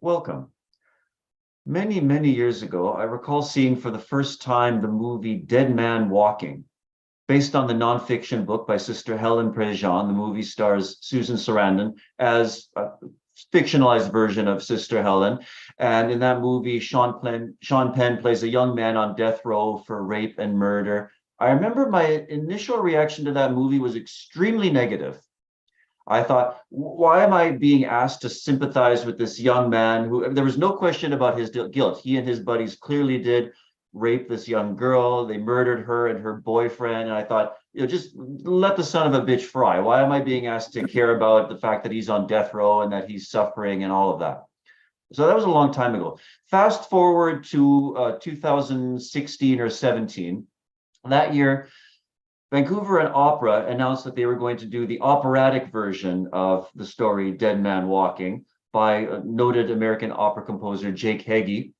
Welcome. Many, many years ago, I recall seeing for the first time the movie Dead Man Walking. Based on the nonfiction book by Sister Helen Prejean, the movie stars Susan Sarandon as a fictionalized version of Sister Helen. And in that movie, Sean Penn plays a young man on death row for rape and murder. I remember my initial reaction to that movie was extremely negative. I thought, why am I being asked to sympathize with this young man who there was no question about his guilt. He and his buddies clearly did rape this young girl. They murdered her and her boyfriend. And I thought, just let the son of a bitch fry. Why am I being asked to care about the fact that he's on death row and that he's suffering and all of that? So that was a long time ago. Fast forward to 2016 or 17. That year, Vancouver and Opera announced that they were going to do the operatic version of the story Dead Man Walking by noted American opera composer Jake Heggie.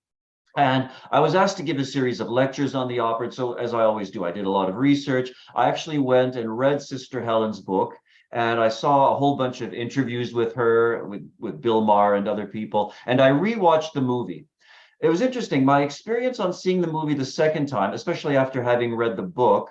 And I was asked to give a series of lectures on the opera. And so, as I always do, I did a lot of research. I actually went and read Sister Helen's book, and I saw a whole bunch of interviews with her, with Bill Maher and other people. And I rewatched the movie. It was interesting. My experience on seeing the movie the second time, especially after having read the book,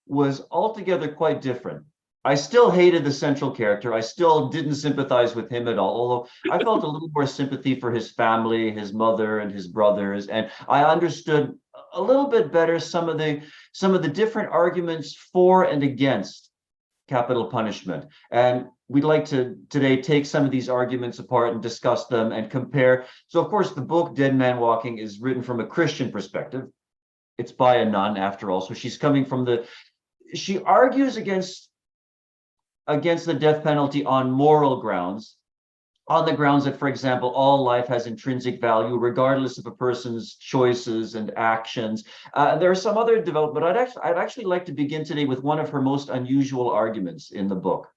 was altogether quite different. I still hated the central character. I still didn't sympathize with him at all, although I felt a little more sympathy for his family, his mother and his brothers, and I understood a little bit better some of the different arguments for and against capital punishment. And we'd like to today take some of these arguments apart and discuss them and compare. So of course, the book Dead Man Walking is written from a Christian perspective. It's by a nun after all. So she's coming from she argues against the death penalty on moral grounds, on the grounds that, for example, all life has intrinsic value, regardless of a person's choices and actions. There are some other development, but I'd actually like to begin today with one of her most unusual arguments in the book.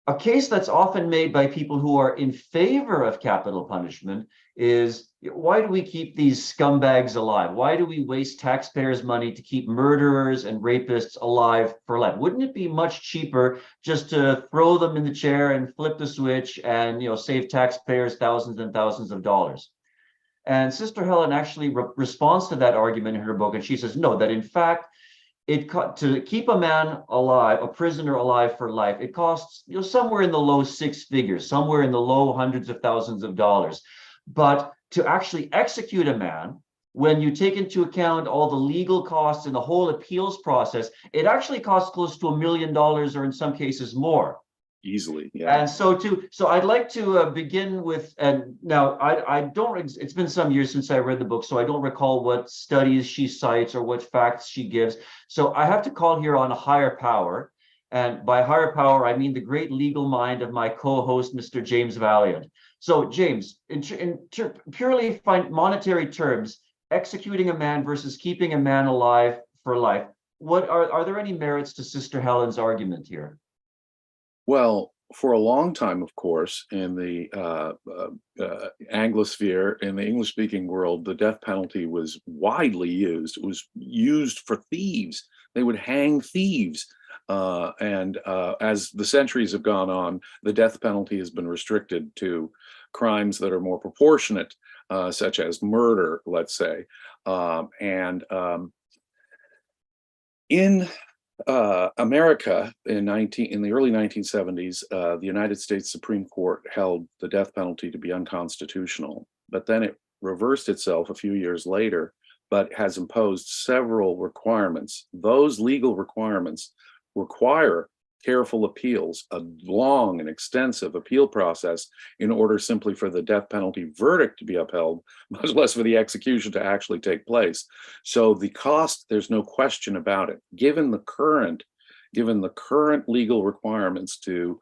A case that's often made by people who are in favor of capital punishment is, why do we keep these scumbags alive? Why do we waste taxpayers' money to keep murderers and rapists alive for life? Wouldn't it be much cheaper just to throw them in the chair and flip the switch and save taxpayers thousands and thousands of dollars? And Sister Helen actually responds to that argument in her book, and she says, no, that in fact, to keep a man alive, a prisoner alive for life, it costs somewhere in the low six figures, somewhere in the low hundreds of thousands of dollars. But to actually execute a man, when you take into account all the legal costs and the whole appeals process, it actually costs close to $1 million, or in some cases more. Easily, yeah. And so I'd like to begin with, and now I don't, it's been some years since I read the book, so I don't recall what studies she cites or what facts she gives. So I have to call here on a higher power. And by higher power, I mean the great legal mind of my co-host, Mr. James Valliant. So James, in purely monetary terms, executing a man versus keeping a man alive for life, what are there any merits to Sister Helen's argument here? Well, for a long time, of course, in the Anglosphere, in the English-speaking world, the death penalty was widely used. It was used for thieves. They would hang thieves. And as the centuries have gone on, the death penalty has been restricted to crimes that are more proportionate, such as murder, let's say. In America, in the early 1970s, the United States Supreme Court held the death penalty to be unconstitutional, but then it reversed itself a few years later, but has imposed several requirements. Those legal requirements require careful appeals, a long and extensive appeal process in order simply for the death penalty verdict to be upheld, much less for the execution to actually take place. So the cost, there's no question about it. Given the current legal requirements to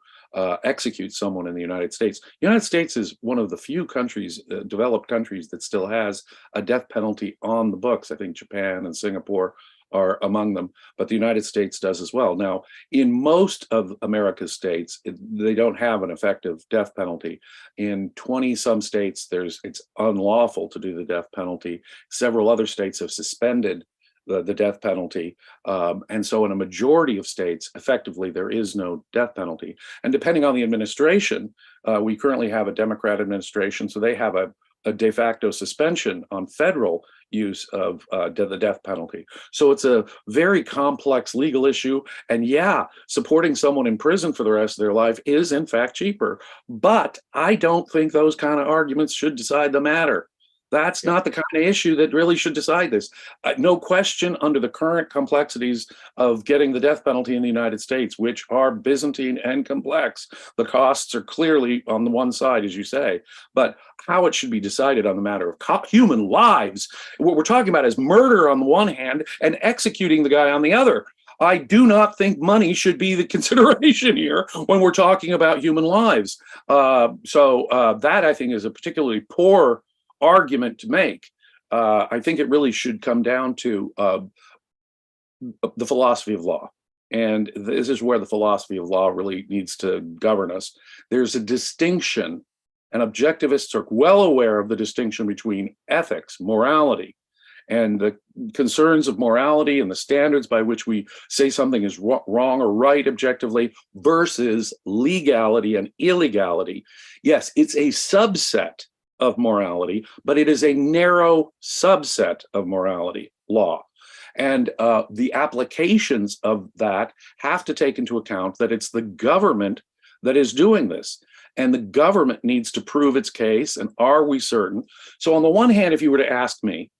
execute someone in the United States. The United States is one of the few countries, developed countries, that still has a death penalty on the books. I think Japan and Singapore are among them, but the United States does as well. Now, in most of America's states, they don't have an effective death penalty. In 20-some states, it's unlawful to do the death penalty. Several other states have suspended the death penalty. And so in a majority of states, effectively, there is no death penalty. And depending on the administration, we currently have a Democrat administration, so they have a de facto suspension on federal use of the death penalty. So it's a very complex legal issue. And yeah, supporting someone in prison for the rest of their life is in fact cheaper. But I don't think those kind of arguments should decide the matter. That's not the kind of issue that really should decide this. No question, under the current complexities of getting the death penalty in the United States, which are Byzantine and complex, the costs are clearly on the one side, as you say. But how it should be decided on the matter of human lives, what we're talking about is murder on the one hand and executing the guy on the other. I do not think money should be the consideration here when we're talking about human lives. So that, I think, is a particularly poor argument to make. I think it really should come down to the philosophy of law. And this is where the philosophy of law really needs to govern us. There's a distinction, and objectivists are well aware of the distinction between ethics, morality, and the concerns of morality and the standards by which we say something is wrong or right objectively versus legality and illegality. Yes, it's a subset of morality, but it is a narrow subset of morality, law. And the applications of that have to take into account that it's the government that is doing this. And the government needs to prove its case. And are we certain? So on the one hand, if you were to ask me,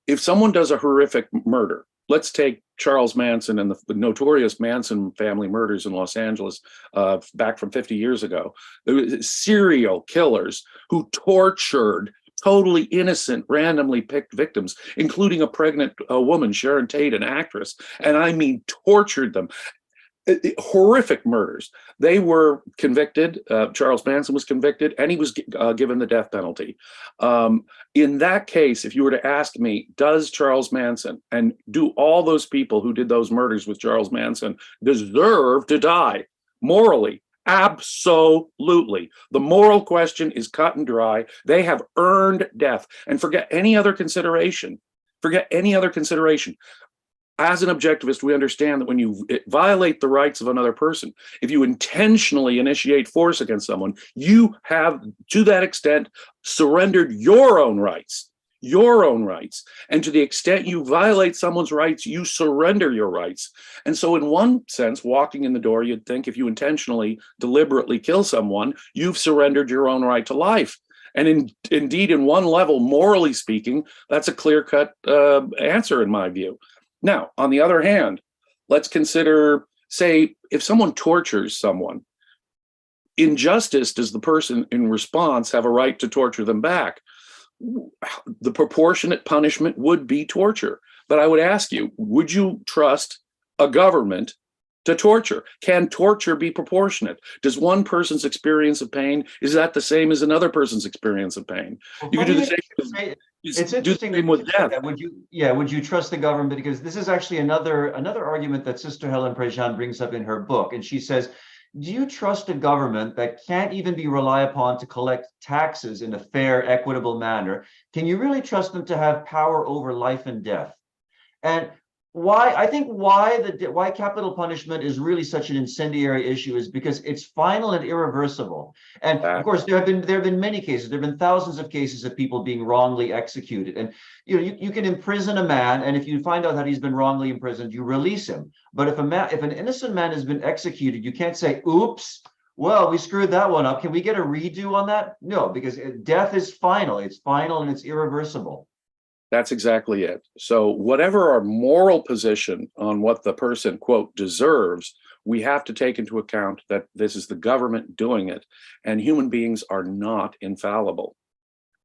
if someone does a horrific murder, let's take Charles Manson and the notorious Manson family murders in Los Angeles back from 50 years ago. There was serial killers who tortured totally innocent, randomly picked victims, including a pregnant woman, Sharon Tate, an actress. And I mean, tortured them. Horrific murders. They were convicted. Charles Manson was convicted, and he was given the death penalty. In that case, if you were to ask me, does Charles Manson and do all those people who did those murders with Charles Manson deserve to die morally? Absolutely. The moral question is cut and dry. They have earned death. And forget any other consideration. Forget any other consideration. As an objectivist, we understand that when you violate the rights of another person, if you intentionally initiate force against someone, you have, to that extent, surrendered your own rights. And to the extent you violate someone's rights, you surrender your rights. And so in one sense, walking in the door, you'd think if you intentionally, deliberately kill someone, you've surrendered your own right to life. And indeed, in one level, morally speaking, that's a clear-cut answer in my view. Now, on the other hand, let's consider, say, if someone tortures someone, in justice, does the person in response have a right to torture them back? The proportionate punishment would be torture. But I would ask you, would you trust a government to torture? Can torture be proportionate? Does one person's experience of pain, is that the same as another person's experience of pain? Well, you could do the same. It's interesting that with death. Would you trust the government? Because this is actually another argument that Sister Helen Prejean brings up in her book. And she says, do you trust a government that can't even be relied upon to collect taxes in a fair, equitable manner? Can you really trust them to have power over life and death? And why capital punishment is really such an incendiary issue is because it's final and irreversible. And of course, there have been many cases. There have been thousands of cases of people being wrongly executed. And you can imprison a man, and if you find out that he's been wrongly imprisoned, you release him. But if an innocent man has been executed, you can't say, "Oops, well, we screwed that one up. Can we get a redo on that?" No, because death is final. It's final and it's irreversible. That's exactly it. So whatever our moral position on what the person, quote, deserves, we have to take into account that this is the government doing it, and human beings are not infallible.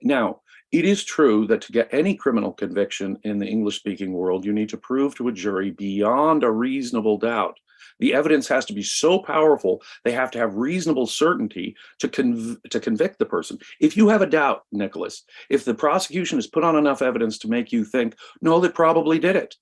Now, it is true that to get any criminal conviction in the English-speaking world, you need to prove to a jury beyond a reasonable doubt. The evidence has to be so powerful, they have to have reasonable certainty to convict the person. If you have a doubt, Nicholas, if the prosecution has put on enough evidence to make you think, no, they probably did it.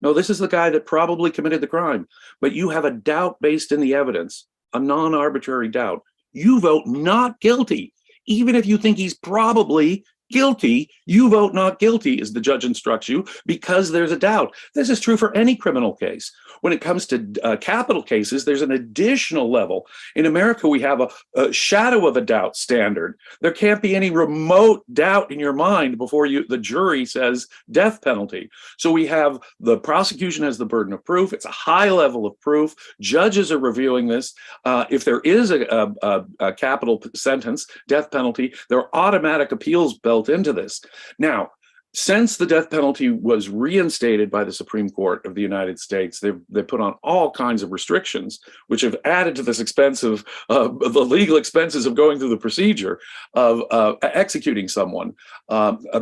No, this is the guy that probably committed the crime. But you have a doubt based in the evidence, a non-arbitrary doubt. You vote not guilty, even if you think he's probably guilty, you vote not guilty, as the judge instructs you, because there's a doubt. This is true for any criminal case. When it comes to capital cases, there's an additional level. In America, we have a shadow of a doubt standard. There can't be any remote doubt in your mind before the jury says death penalty. So we have the prosecution has the burden of proof. It's a high level of proof. Judges are reviewing this. If there is a capital sentence, death penalty, there are automatic appeals built into this. Now, since the death penalty was reinstated by the Supreme Court of the United States, they've put on all kinds of restrictions, which have added to this expense of the legal expenses of going through the procedure of executing someone.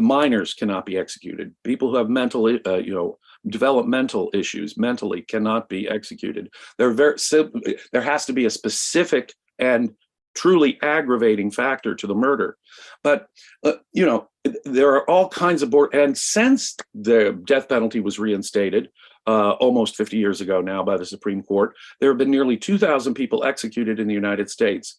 Minors cannot be executed. People who have mental, developmental issues mentally cannot be executed. There has to be a specific and truly aggravating factor to the murder. But, there are all kinds of and since the death penalty was reinstated almost 50 years ago now by the Supreme Court, there have been nearly 2,000 people executed in the United States.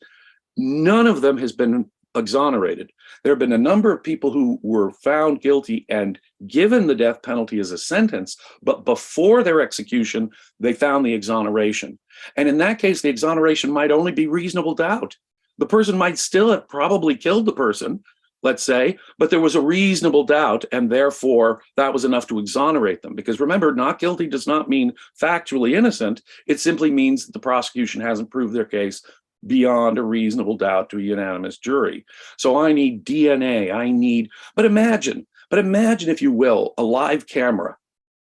None of them has been exonerated. There have been a number of people who were found guilty and given the death penalty as a sentence, but before their execution, they found the exoneration. And in that case, the exoneration might only be reasonable doubt. The person might still have probably killed the person, let's say, but there was a reasonable doubt, and therefore that was enough to exonerate them. Because remember, not guilty does not mean factually innocent. It simply means that the prosecution hasn't proved their case beyond a reasonable doubt to a unanimous jury. So I need DNA, but imagine, if you will, a live camera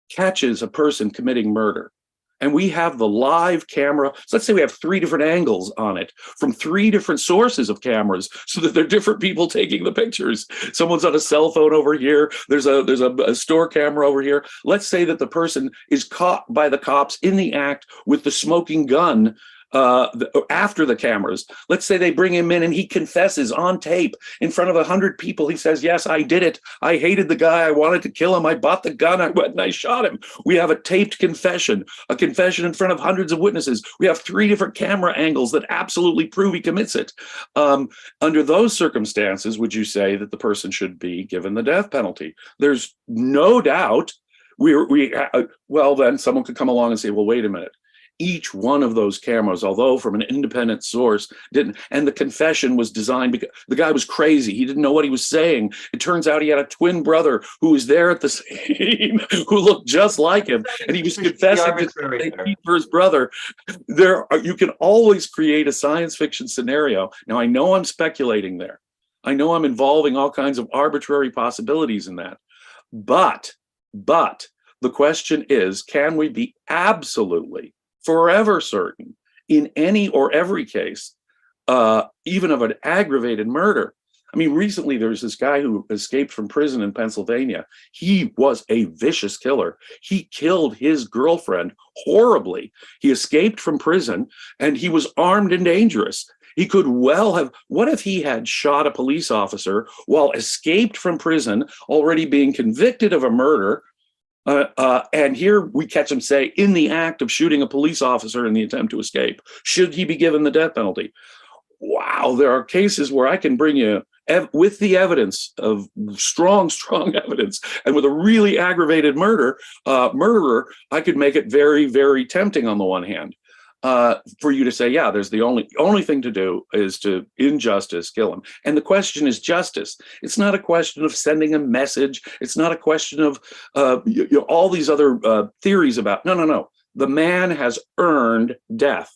catches a person committing murder. And we have the live camera. So let's say we have 3 different angles on it from 3 different sources of cameras, so that they're different people taking the pictures. Someone's on a cell phone over here. There's a store camera over here. Let's say that the person is caught by the cops in the act with the smoking gun after the cameras. Let's say they bring him in and he confesses on tape in front of 100 people. He says, yes, I did it. I hated the guy. I wanted to kill him. I bought the gun. I went and I shot him. We have a taped confession, a confession in front of hundreds of witnesses. We have 3 different camera angles that absolutely prove he commits it. Under those circumstances, would you say that the person should be given the death penalty? There's no doubt. Well, then someone could come along and say, well, wait a minute. Each one of those cameras, although from an independent source, didn't, and the confession was designed because the guy was crazy. He didn't know what he was saying. It turns out he had a twin brother who was there at the scene, who looked just like him, and he was confessing for his brother. You can always create a science fiction scenario. Now, I know I'm speculating there. I know I'm involving all kinds of arbitrary possibilities in that. But the question is, can we be absolutely forever certain in any or every case, even of an aggravated murder? I mean, recently there was this guy who escaped from prison in Pennsylvania. He was a vicious killer. He killed his girlfriend horribly. He escaped from prison and he was armed and dangerous. He could well have, what if he had shot a police officer while escaped from prison, already being convicted of a murder? And here we catch him say, in the act of shooting a police officer in the attempt to escape, should he be given the death penalty? Wow, there are cases where I can bring you, with the evidence of strong evidence, and with a really aggravated murderer, I could make it very, very tempting on the one hand. For you to say, yeah, there's the only thing to do is to, in justice, kill him. And the question is justice. It's not a question of sending a message. It's not a question of all these other theories about, no. The man has earned death.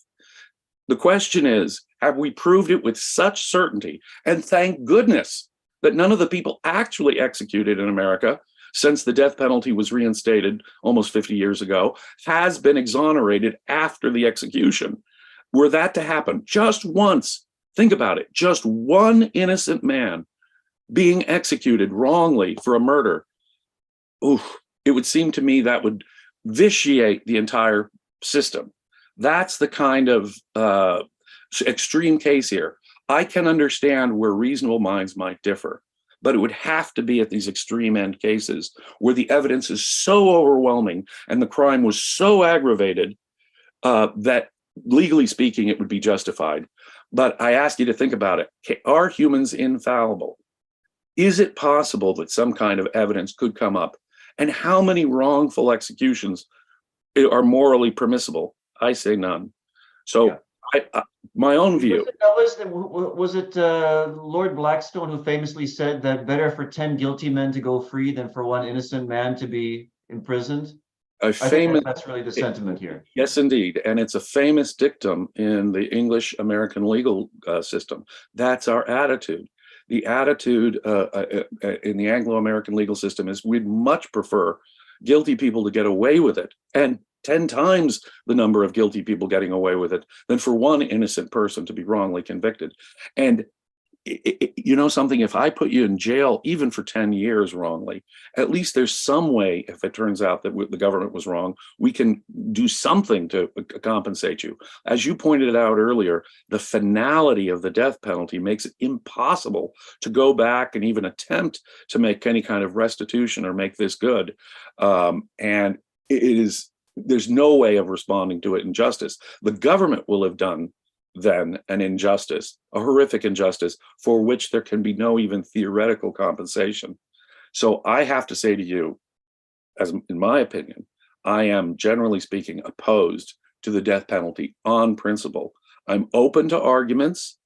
The question is, have we proved it with such certainty? And thank goodness that none of the people actually executed in America since the death penalty was reinstated almost 50 years ago, has been exonerated after the execution. Were that to happen just once, think about it, just one innocent man being executed wrongly for a murder, it would seem to me that would vitiate the entire system. That's the kind of extreme case here. I can understand where reasonable minds might differ, but it would have to be at these extreme end cases where the evidence is so overwhelming and the crime was so aggravated that, legally speaking, it would be justified. But I ask you to think about it. Are humans infallible? Is it possible that some kind of evidence could come up? And how many wrongful executions are morally permissible? I say none. Yeah. So my own view. Was it Lord Blackstone who famously said that better for 10 guilty men to go free than for one innocent man to be imprisoned? A I think famous, that's really the sentiment here. yes, indeed. And it's a famous dictum in the English American legal system. That's our attitude. The attitude in the Anglo American legal system is we'd much prefer guilty people to get away with it, and 10 times the number of guilty people getting away with it than for one innocent person to be wrongly convicted. And you know something, if I put you in jail even for 10 years wrongly, at least there's some way, if it turns out that the government was wrong, we can do something to compensate you. As you pointed out earlier, the finality of the death penalty makes it impossible to go back and even attempt to make any kind of restitution or make this good. And there's no way of responding to it in justice. The government will have done then an injustice, a horrific injustice for which there can be no even theoretical compensation. So I have to say to you, as in my opinion, I am generally speaking opposed to the death penalty on principle. I'm open to arguments.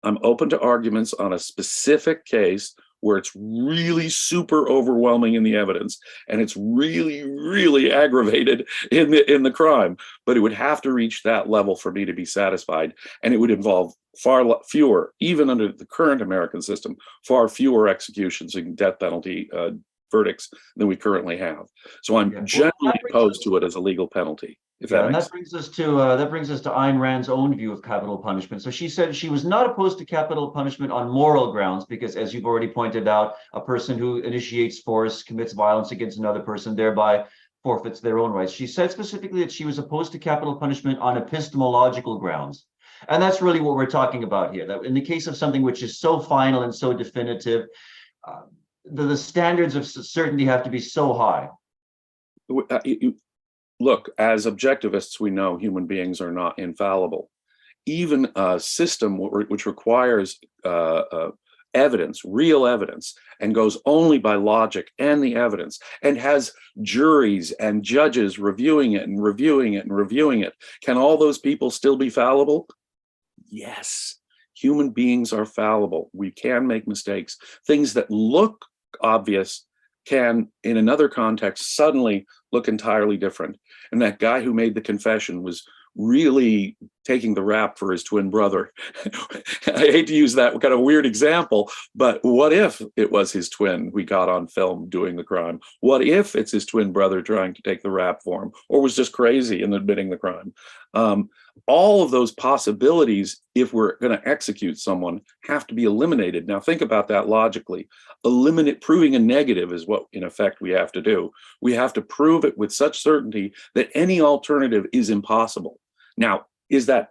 I'm open to arguments on a specific case where it's really super overwhelming in the evidence and it's really aggravated in the crime, but it would have to reach that level for me to be satisfied, and it would involve far fewer, even under the current American system, far fewer executions and death penalty verdicts than we currently have. So I'm generally opposed to it as a legal penalty. Yeah, and that brings us to Ayn Rand's own view of capital punishment. So she said she was not opposed to capital punishment on moral grounds because, as you've already pointed out, a person who initiates force, commits violence against another person, thereby forfeits their own rights. She said specifically that she was opposed to capital punishment on epistemological grounds. And that's really what we're talking about here. That in the case of something which is so final and so definitive, the standards of certainty have to be so high. Look, as objectivists, we know human beings are not infallible. Even a system which requires evidence, real evidence, and goes only by logic and the evidence, and has juries and judges reviewing it and reviewing it and reviewing it, can all those people still be fallible? Yes, human beings are fallible. We can make mistakes. Things that look obvious can, in another context, suddenly look entirely different. And that guy who made the confession was really taking the rap for his twin brother. I hate to use that kind of weird example, but what if it was his twin we got on film doing the crime? What if it's his twin brother trying to take the rap for him, or was just crazy in admitting the crime? All of those possibilities, if we're going to execute someone, have to be eliminated. Now think about that logically. Proving a negative is what, in effect, we have to do. We have to prove it with such certainty that any alternative is impossible. Now, is that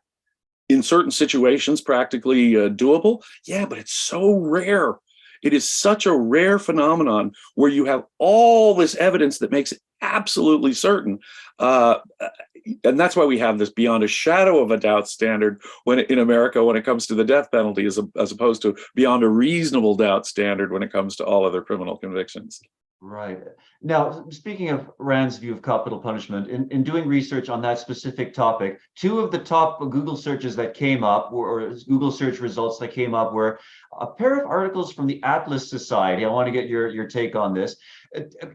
in certain situations practically doable? Yeah, but it's so rare. It is such a rare phenomenon where you have all this evidence that makes it absolutely certain. And that's why we have this beyond a shadow of a doubt standard in America when it comes to the death penalty, as opposed to beyond a reasonable doubt standard when it comes to all other criminal convictions. Right. Now, speaking of Rand's view of capital punishment, in doing research on that specific topic, two of the top Google searches that came up, or Google search results that came up, were a pair of articles from the Atlas Society. I want to get your take on this.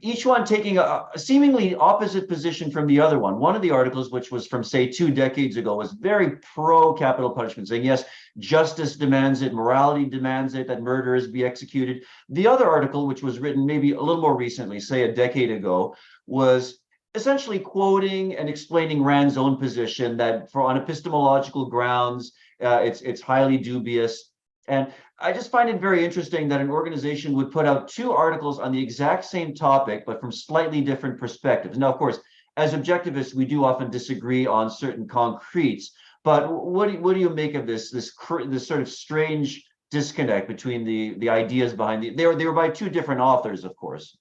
Each one taking a seemingly opposite position from the other one. One of the articles, which was from, say, 2 decades ago, was very pro capital punishment, saying, yes, justice demands it, morality demands it, that murderers be executed. The other article, which was written maybe a little more recently, say a decade ago, was essentially quoting and explaining Rand's own position that on epistemological grounds, it's highly dubious. And I just find it very interesting that an organization would put out 2 articles on the exact same topic, but from slightly different perspectives. Now, of course, as objectivists, we do often disagree on certain concretes. But what do you make of this sort of strange disconnect between the ideas behind they were by 2 different authors, of course.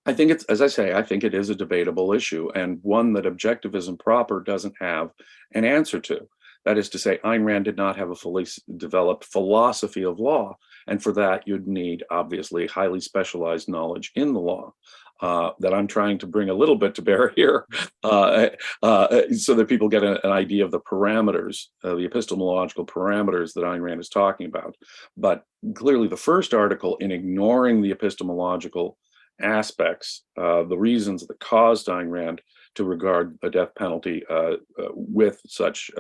I think it's, as I say, I think it is a debatable issue, and one that objectivism proper doesn't have an answer to. That is to say, Ayn Rand did not have a fully developed philosophy of law. And for that, you'd need, obviously, highly specialized knowledge in the law. That I'm trying to bring a little bit to bear here, so that people get an idea of the parameters, the epistemological parameters that Ayn Rand is talking about. But clearly, the first article, in ignoring the epistemological aspects, the reasons that caused Ayn Rand to regard a death penalty with such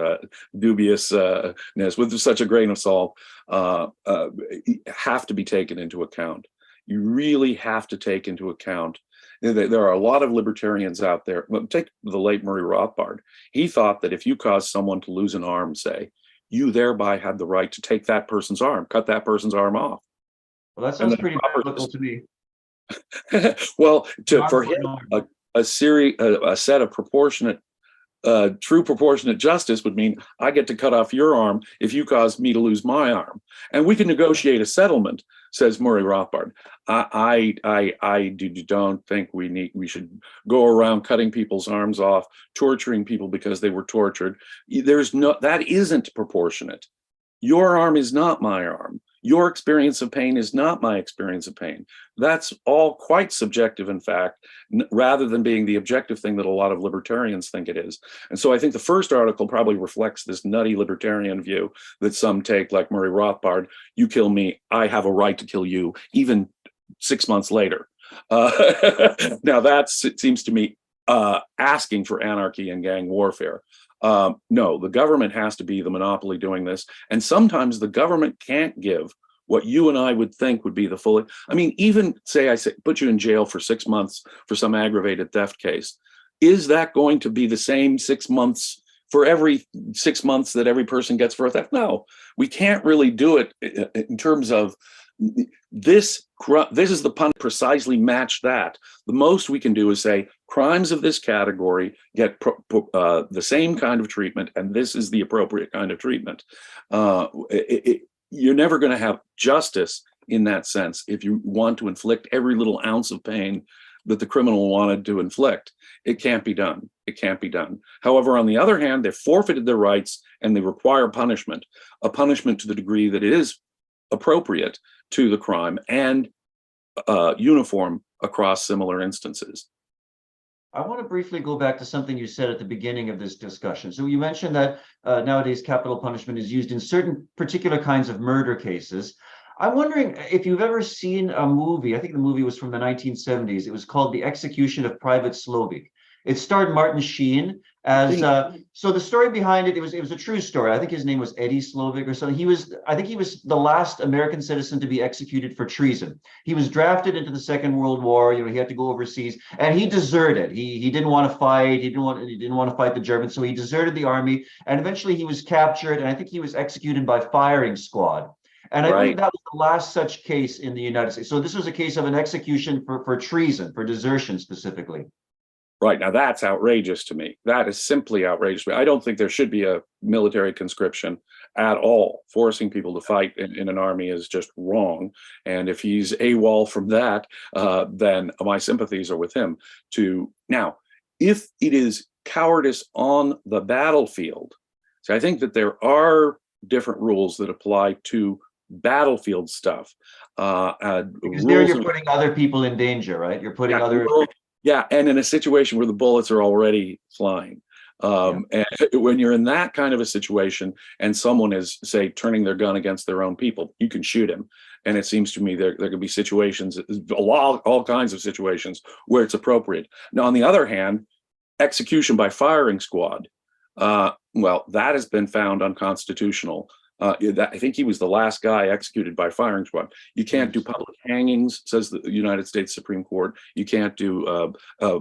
dubiousness, with such a grain of salt, have to be taken into account. You really have to take into account. There are a lot of libertarians out there. Take the late Murray Rothbard. He thought that if you caused someone to lose an arm, say, you thereby had the right to take that person's arm, cut that person's arm off. Well, that sounds pretty biblical to me. Well, for him, a set of proportionate, true proportionate justice would mean I get to cut off your arm if you cause me to lose my arm, and we can negotiate a settlement, says Murray Rothbard. I don't think we should go around cutting people's arms off, torturing people because they were tortured. That isn't proportionate. Your arm is not my arm. Your experience of pain is not my experience of pain. That's all quite subjective, in fact, rather than being the objective thing that a lot of libertarians think it is. And so I think the first article probably reflects this nutty libertarian view that some take, like Murray Rothbard: you kill me, I have a right to kill you, even 6 months later. Now that seems to me asking for anarchy and gang warfare. No, the government has to be the monopoly doing this. And sometimes the government can't give what you and I would think would be the full. I mean, even say put you in jail for 6 months for some aggravated theft case. Is that going to be the same 6 months for every 6 months that every person gets for a theft? No, we can't really do it in terms of this is the pun precisely match that. The most we can do is say crimes of this category get the same kind of treatment, and this is the appropriate kind of treatment. You're never going to have justice in that sense if you want to inflict every little ounce of pain that the criminal wanted to inflict. It can't be done. It can't be done. However, on the other hand, they've forfeited their rights and they require punishment, a punishment to the degree that it is appropriate to the crime and uniform across similar instances. I want to briefly go back to something you said at the beginning of this discussion. So you mentioned that nowadays capital punishment is used in certain particular kinds of murder cases. I'm wondering if you've ever seen a movie. I think the movie was from the 1970s. It was called The Execution of Private Slovik. It starred Martin Sheen as so the story behind it, it was a true story. I think his name was Eddie Slovik or something. I think he was the last American citizen to be executed for treason. He was drafted into the Second World War. He had to go overseas, and he deserted. He didn't want to fight. He didn't want to fight the Germans, so he deserted the army. And eventually he was captured, and I think he was executed by firing squad. And I believe that was the last such case in the United States. So this was a case of an execution for treason, for desertion specifically. Right. Now, that's outrageous to me. That is simply outrageous to me. I don't think there should be a military conscription at all. Forcing people to fight in an army is just wrong. And if he's AWOL from that, then my sympathies are with him. Now, if it is cowardice on the battlefield, so I think that there are different rules that apply to battlefield stuff. Because there you're putting other people in danger, right? You're putting other... Yeah, and in a situation where the bullets are already flying. And when you're in that kind of a situation and someone is, say, turning their gun against their own people, you can shoot him. And it seems to me there could be situations, all kinds of situations where it's appropriate. Now, on the other hand, execution by firing squad, well, that has been found unconstitutional. I think he was the last guy executed by firing squad. You can't do public hangings, says the United States Supreme Court. You can't do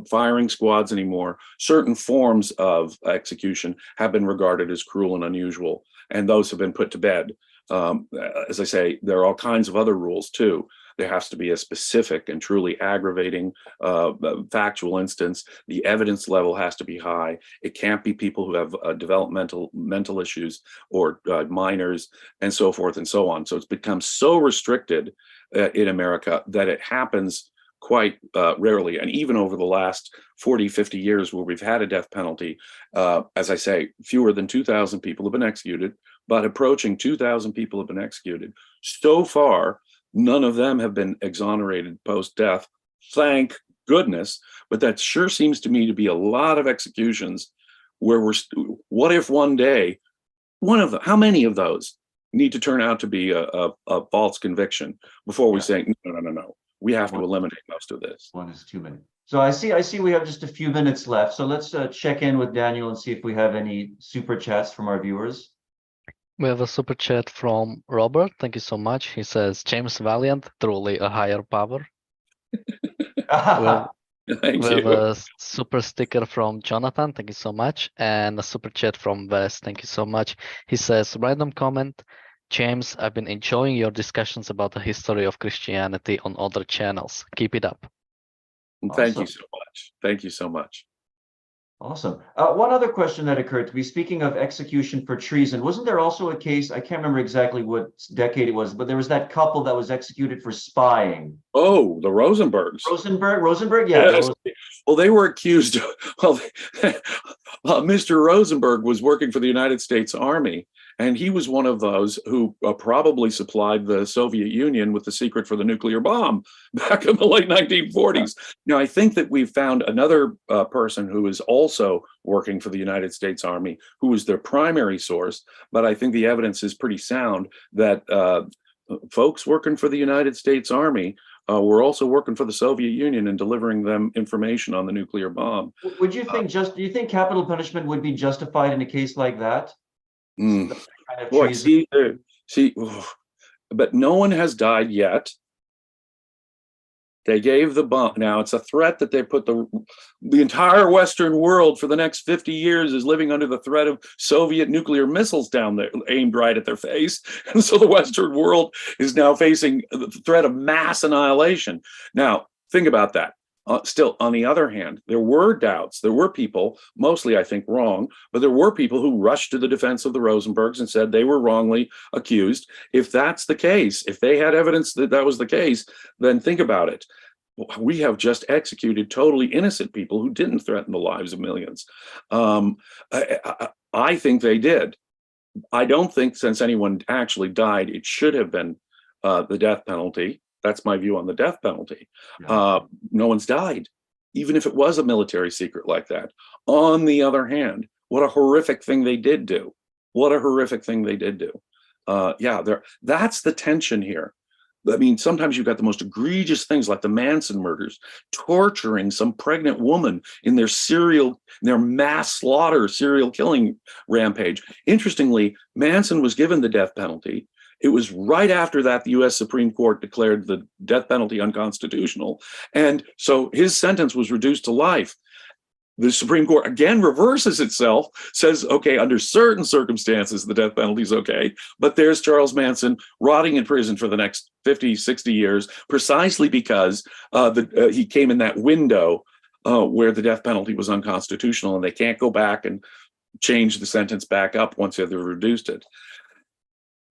firing squads anymore. Certain forms of execution have been regarded as cruel and unusual, and those have been put to bed. As I say, there are all kinds of other rules too. There has to be a specific and truly aggravating factual instance. The evidence level has to be high. It can't be people who have mental issues or minors and so forth and so on. So it's become so restricted in America that it happens quite rarely. And even over the last 40, 50 years where we've had a death penalty, as I say, fewer than 2,000 people have been executed. but approaching 2,000 people have been executed. So far, none of them have been exonerated post-death, thank goodness, but that sure seems to me to be a lot of executions where what if one day, how many of those need to turn out to be a false conviction before we say, no, we have to eliminate most of this. One is too many. So I see we have just a few minutes left. So let's check in with Daniel and see if we have any super chats from our viewers. We have a super chat from Robert. Thank you so much. He says, James Valliant, truly a higher power. Thank We you. have a super sticker from Jonathan. Thank you so much. And a super chat from Wes. Thank you so much. He says, random comment. James, I've been enjoying your discussions about the history of Christianity on other channels. Keep it up. Thank you so much. Thank you so much. Awesome. One other question that occurred to me, speaking of execution for treason, wasn't there also a case, I can't remember exactly what decade it was, but there was that couple that was executed for spying. Oh, the Rosenbergs. Rosenberg, yeah. Yes. Well, they were accused, Mr. Rosenberg was working for the United States Army, and he was one of those who probably supplied the Soviet Union with the secret for the nuclear bomb back in the late 1940s. Now, I think that we've found another person who is also working for the United States Army, who was their primary source, but I think the evidence is pretty sound that folks working for the United States Army were also working for the Soviet Union and delivering them information on the nuclear bomb. Would you think do you think capital punishment would be justified in a case like that? Kind of boy, but no one has died yet. They gave the bomb. Now it's a threat that they put the entire Western world for the next 50 years is living under the threat of Soviet nuclear missiles down there aimed right at their face. And so the Western world is now facing the threat of mass annihilation. Now, think about that. Still, on the other hand, there were doubts. There were people, mostly I think wrong, but there were people who rushed to the defense of the Rosenbergs and said they were wrongly accused. If that's the case, if they had evidence that that was the case, then think about it. We have just executed totally innocent people who didn't threaten the lives of millions. I think they did. I don't think since anyone actually died, it should have been the death penalty. That's my view on the death penalty. No one's died, even if it was a military secret like that. On the other hand, what a horrific thing they did do. What a horrific thing they did do. That's the tension here. I mean, sometimes you've got the most egregious things like the Manson murders, torturing some pregnant woman in their mass slaughter, serial killing rampage. Interestingly, Manson was given the death penalty. It was right after that the US Supreme Court declared the death penalty unconstitutional. And so his sentence was reduced to life. The Supreme Court again reverses itself, says, okay, under certain circumstances, the death penalty is okay. But there's Charles Manson rotting in prison for the next 50, 60 years, precisely because he came in that window where the death penalty was unconstitutional, and they can't go back and change the sentence back up once they've reduced it.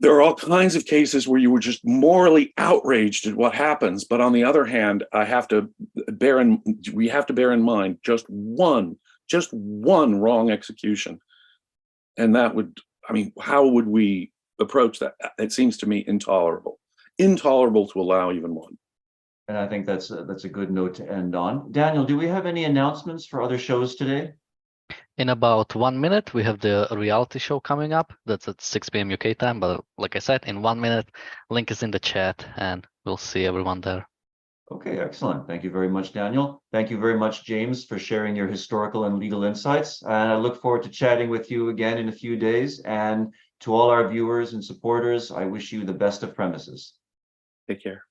There are all kinds of cases where you were just morally outraged at what happens, but on the other hand, we have to bear in mind just one wrong execution, and that would, I mean, how would we approach that? It seems to me intolerable to allow even one. And I think that's a good note to end on. Daniel, do we have any announcements for other shows today? In about 1 minute, we have the reality show coming up. That's at 6 p.m. UK time. But like I said, in 1 minute, link is in the chat and we'll see everyone there. Okay, excellent. Thank you very much, Daniel. Thank you very much, James, for sharing your historical and legal insights. And I look forward to chatting with you again in a few days. And to all our viewers and supporters, I wish you the best of premises. Take care.